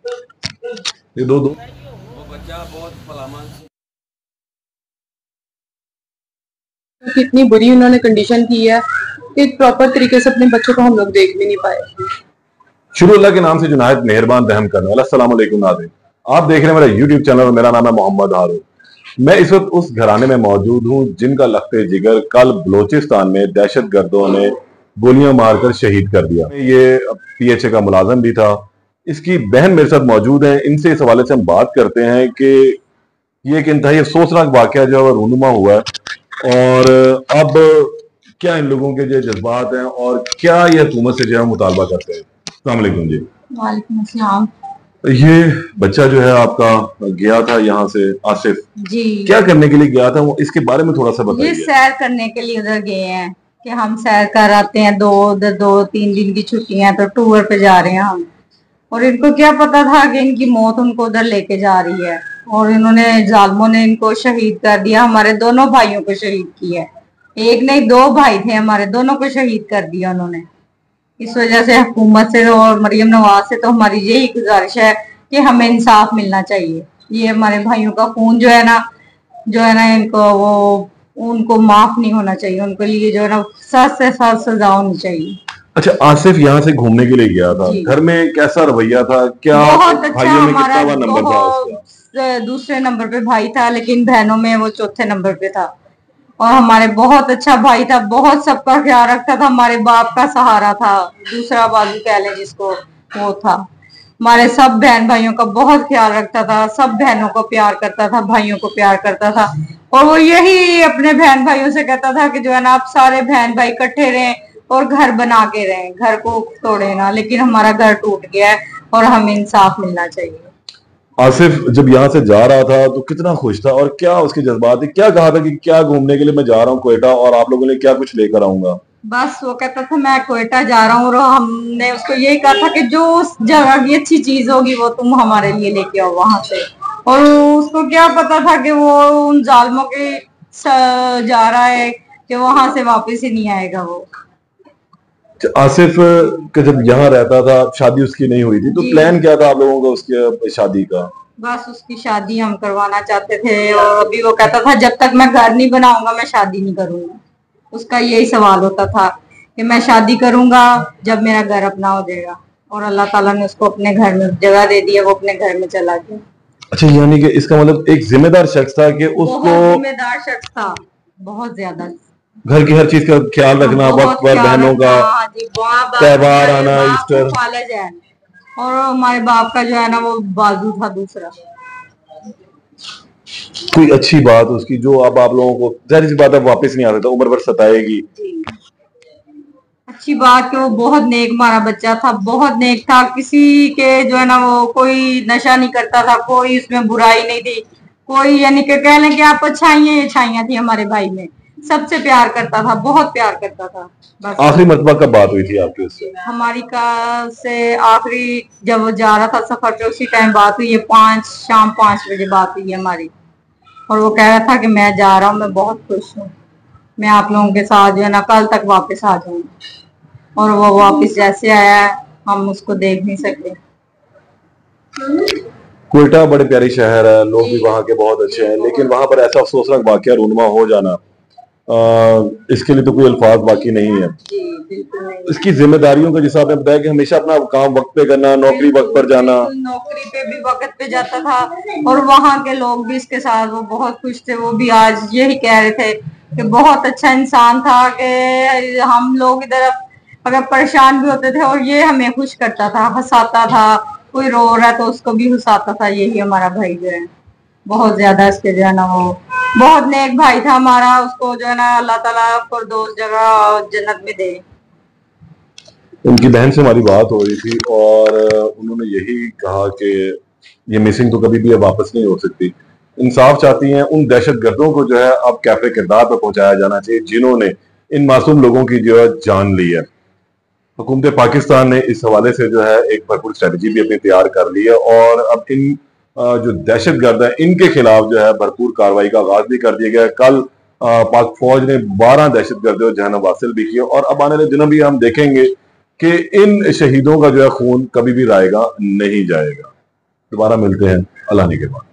ये दो वो बच्चा बहुत भलामन कितनी बुरी उन्होंने कंडीशन की है कि प्रॉपर तरीके से अपने बच्चों को हम लोग देख भी नहीं पाए। शुरू अल्लाह के नाम से जो नहायत मेहरबान रहम करने वाला। अस्सलाम वालेकुम नाज़रीन, आप देख रहे हैं मेरा यूट्यूब चैनल। मेरा नाम है मोहम्मद हारून। मैं इस वक्त उस घराने में मौजूद हूँ जिनका लख्ते जिगर कल बलोचिस्तान में दहशत गर्दों ने गोलियां मारकर शहीद कर दिया। ये PHA का मुलाजम भी था। इसकी बहन मेरे साथ मौजूद है। इनसे इस हवाले से हम बात करते हैं कि ये एक इंतहाई अफसोसनाक वाकया जो है रूनुमा हुआ है और अब क्या इन लोगों के जो जज्बात हैं और क्या ये हुकूमत से जो है मुतालबा करते हैं। अस्सलाम वालेकुम जी। वालेकुम अस्सलाम। ये बच्चा जो है आपका गया था यहाँ से, आसिफ जी, क्या करने के लिए गया था, वो इसके बारे में थोड़ा सा ये बताइए। सैर करने के लिए उधर गए हैं कि हम सैर कर आते हैं। दो तीन दिन की छुट्टियां तो टूर पे जा रहे हैं हम। और इनको क्या पता था कि इनकी मौत उनको उधर लेके जा रही है और इन्होंने जालिमों ने इनको शहीद कर दिया। हमारे दोनों भाइयों को शहीद किया। एक नहीं दो भाई थे हमारे, दोनों को शहीद कर दिया उन्होंने। इस वजह से हुकूमत से और मरियम नवाज से तो हमारी यही गुजारिश है कि हमें इंसाफ मिलना चाहिए। ये हमारे भाइयों का खून जो है ना इनको वो उनको माफ नहीं होना चाहिए। उनके लिए जो है ना सख्त से सख्त सजा होनी चाहिए। अच्छा, आसिफ यहाँ से घूमने के लिए गया था, जी। घर में कैसा रवैया था, क्या बहुत अच्छा। भाइयों में हमारा कितना नंबर था उसका? दूसरे नंबर पे भाई था, लेकिन बहनों में वो चौथे नंबर पे था। और हमारे बहुत अच्छा भाई था, बहुत सबका ख्याल रखता था, हमारे बाप का सहारा था, दूसरा बाजू कह लें जिसको, वो था। हमारे सब बहन भाइयों का बहुत ख्याल रखता था, सब बहनों को प्यार करता था, भाइयों को प्यार करता था। और वो यही अपने बहन भाइयों से कहता था कि जो है ना आप सारे बहन भाई इकट्ठे रहें और घर बना के रहें, घर को तोड़े ना। लेकिन हमारा घर टूट गया है और हमें इंसाफ मिलना चाहिए। आसिफ जब यहाँ से जा रहा था तो कितना खुश था और क्या उसके जज्बात थे, क्या कहा था कि क्या घूमने के लिए मैं जा रहा हूँ कोयटा और आप लोगों ने क्या कुछ लेकर आऊंगा? बस वो कहता था मैं कोयटा जा रहा हूँ और हमने उसको यही कहा था कि जो उस जगह की अच्छी चीज होगी वो तुम हमारे लिए लेके आओ वहां से। और उसको क्या पता था कि वो उन जालिमों के जा रहा है कि वहां से वापस ही नहीं आएगा वो। आसिफ का जब यहाँ रहता था, शादी उसकी नहीं हुई थी, तो जी। प्लान क्या था आप लोगों का उसके शादी का? बस उसकी शादी हम करवाना चाहते थे और अभी वो कहता था जब तक मैं घर नहीं बनाऊंगा मैं शादी नहीं करूंगा। उसका यही सवाल होता था कि मैं शादी करूंगा जब मेरा घर अपना हो जाएगा। और अल्लाह ताला ने उसको अपने घर में जगह दे दी है, वो अपने घर में चला गया। अच्छा, यानी कि इसका मतलब एक जिम्मेदार शख्स था कि उसको, बहुत जिम्मेदार शख्स था, बहुत ज्यादा। घर की हर चीज का ख्याल रखना, वक्त पर बहनों का त्योहार आना, ईस्टर। कॉलेज है और हमारे बाप का जो है ना वो बाजू था दूसरा। कोई अच्छी बात उसकी जो अब आप लोगों को, जाहिर सी बात है वापस नहीं आ सकता, उम्र भर सताएगी। अच्छी बात कि वो बहुत नेक हमारा बच्चा था, बहुत नेक था। किसी के जो है ना वो कोई नशा नहीं करता था, कोई उसमें बुराई नहीं थी, कोई यानी कि कह लें कि आप अच्छाइयां थी हमारे भाई में। सबसे प्यार करता था, बहुत प्यार करता था। बस आखिरी मरतबा कब बात हुई थी आपकी उससे? हमारी का से आखिरी जब वो जा रहा था सफर पे उसी टाइम बात हुई है। शाम 5 बजे बात हुई है हमारी। और वो कह रहा था कि मैं जा रहा हूँ, मैं बहुत खुश हूँ, मैं आप लोगों के साथ जो है ना कल तक वापस आ जाऊंगा। और वो वापस जैसे आया है हम उसको देख नहीं सकते। कोयटा बड़े प्यारी शहर है, लोग भी वहाँ के बहुत अच्छे हैं, लेकिन वहां पर ऐसा अफसोसनाक वाकया रूनुमा हो जाना, इसके लिए तो कोई अल्फाज बाकी नहीं है। इसकी जिम्मेदारियों का जैसा आपने बताया कि हमेशा अपना काम वक्त पे करना, नौकरी वक्त पर जाना। नौकरी पे भी वक्त पे जाता था और वहाँ के लोग भी इसके साथ वो बहुत खुश थे। वो भी आज यही कह रहे थे कि बहुत अच्छा इंसान था, कि हम लोग इधर अगर परेशान भी होते थे और ये हमें खुश करता था, हंसाता था। कोई रो रहा है तो उसको भी हंसाता था। यही हमारा भाई जो है बहुत ज्यादा इसके जो है ना वो बहुत नेक भाई था हमारा। उसको जो है ना अल्लाह ताला फिरदौस जगह जन्नत में दे। उनकी बहन से हमारी बात हो रही थी और उन्होंने यही कहा कि ये मिसिंग तो कभी भी अब वापस नहीं हो सकती। इंसाफ चाहती हैं उन दहशत गर्दों को जो है अब कैफे किरदार पर पहुंचाया जाना चाहिए जिन्होंने इन मासूम लोगों की जो है जान ली है। हुकूमत पाकिस्तान ने इस हवाले से जो है एक भरपूर स्ट्रेटजी भी अपनी तैयार कर ली है और अब इन जो दहशत गर्द है इनके खिलाफ जो है भरपूर कार्रवाई का आगाज भी कर दिया गया है। कल पाक फौज ने 12 दहशत गर्दों को जहन्नम हासिल भी किया और अब आने वाले दिनों भी हम देखेंगे कि इन शहीदों का जो है खून कभी भी रायगा नहीं जाएगा। दोबारा मिलते हैं अल्लाह ने के बाद।